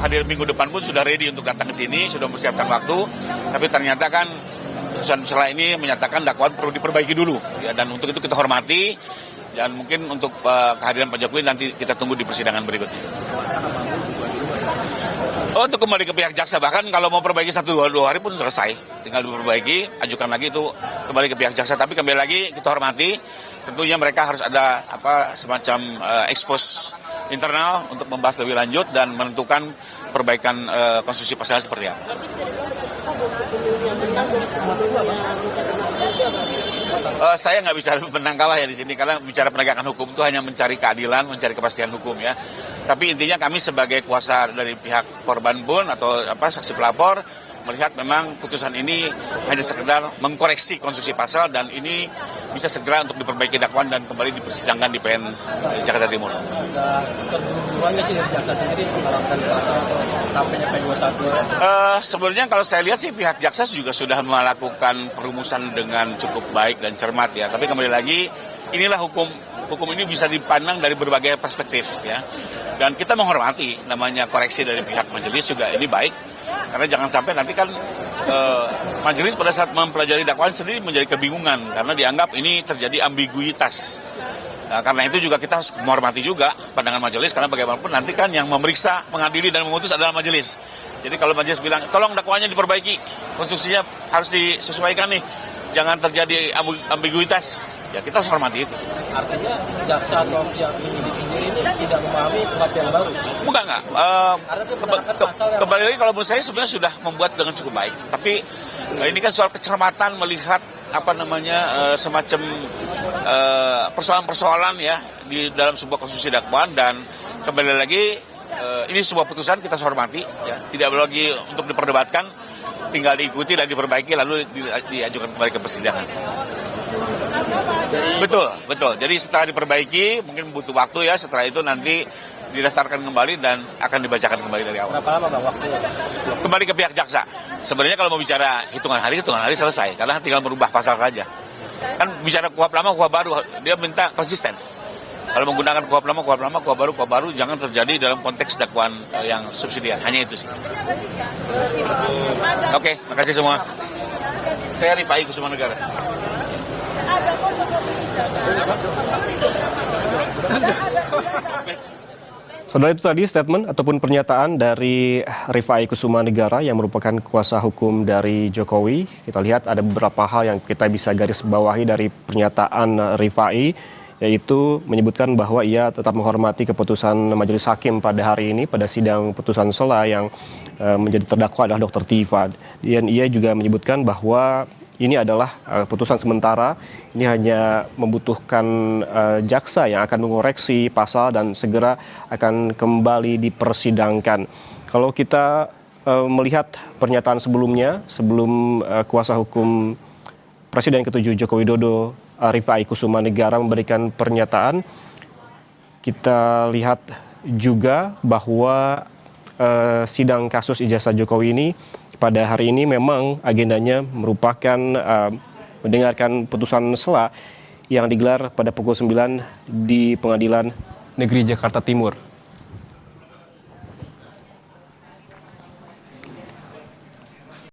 hadir minggu depan pun sudah ready untuk datang ke sini, sudah mempersiapkan waktu. Tapi ternyata kan putusan setelah ini menyatakan dakwaan perlu diperbaiki dulu. Ya, dan untuk itu kita hormati. Dan mungkin untuk kehadiran Pak Jokowi nanti kita tunggu di persidangan berikutnya. Oh, untuk kembali ke pihak jaksa, bahkan kalau mau perbaiki 1-2 hari pun selesai. Tinggal diperbaiki, ajukan lagi itu kembali ke pihak jaksa. Tapi kembali lagi kita hormati, tentunya mereka harus ada semacam expose internal untuk membahas lebih lanjut dan menentukan perbaikan konstitusi pasalnya seperti apa. Saya nggak bicara menang kalah ya di sini, karena bicara penegakan hukum itu hanya mencari keadilan, mencari kepastian hukum ya. Tapi intinya kami sebagai kuasa dari pihak korban pun atau saksi pelapor melihat memang putusan ini hanya sekedar mengkoreksi konstruksi pasal dan ini bisa segera untuk diperbaiki dakwaan dan kembali dipersidangkan di PN Jakarta Timur. Terburu-buruannya sih dari jaksa sendiri mengharapkan sampainya P21. Sebenarnya kalau saya lihat sih pihak jaksa juga sudah melakukan perumusan dengan cukup baik dan cermat ya. Tapi kembali lagi inilah hukum ini bisa dipandang dari berbagai perspektif ya. Dan kita menghormati namanya koreksi dari pihak majelis juga ini baik. Karena jangan sampai nanti kan majelis pada saat mempelajari dakwaan sendiri menjadi kebingungan karena dianggap ini terjadi ambiguitas. Nah, karena itu juga kita harus menghormati juga pandangan majelis karena bagaimanapun nanti kan yang memeriksa, mengadili dan memutus adalah majelis. Jadi kalau majelis bilang tolong dakwaannya diperbaiki, konstruksinya harus disesuaikan nih, jangan terjadi ambiguitas. Ya kita harus hormati itu. Artinya jaksa atau pihak penyidik sendiri ini tidak memahami kuhap yang baru? Enggak. Kembali lagi kalau menurut saya sebenarnya sudah membuat dengan cukup baik. Tapi ini kan soal kecermatan melihat semacam persoalan-persoalan ya di dalam sebuah konstruksi dakwaan dan kembali lagi ini sebuah putusan kita hormati ya, tidak lagi untuk diperdebatkan, tinggal diikuti dan diperbaiki lalu diajukan kembali ke persidangan. Betul. Jadi setelah diperbaiki mungkin butuh waktu ya, setelah itu nanti didaftarkan kembali dan akan dibacakan kembali dari awal. Berapa lama Bang waktunya? Kembali ke pihak jaksa. Sebenarnya kalau mau bicara hitungan hari selesai karena tinggal merubah pasal saja. Kan bicara kuhap lama, kuhap baru, dia minta konsisten. Kalau menggunakan kuhap lama, kuhap baru, jangan terjadi dalam konteks dakwaan yang subsidiar. Hanya itu sih. Oke, makasih semua. Saya Rifai Kusuma Negara. Saudara, itu tadi statement ataupun pernyataan dari Rifai Kusuma Negara yang merupakan kuasa hukum dari Jokowi. Kita lihat ada beberapa hal yang kita bisa garis bawahi dari pernyataan Rifai, yaitu menyebutkan bahwa ia tetap menghormati keputusan majelis hakim pada hari ini pada sidang putusan sela yang menjadi terdakwa adalah Dr. Tifa. Dan ia juga menyebutkan bahwa ini adalah putusan sementara, ini hanya membutuhkan jaksa yang akan mengoreksi pasal dan segera akan kembali dipersidangkan. Kalau kita melihat pernyataan sebelumnya, sebelum kuasa hukum Presiden ke-7 Joko Widodo, Rifai Kusuma Negara memberikan pernyataan, kita lihat juga bahwa sidang kasus ijazah Jokowi ini pada hari ini memang agendanya merupakan mendengarkan putusan sela yang digelar pada pukul 9 di Pengadilan Negeri Jakarta Timur.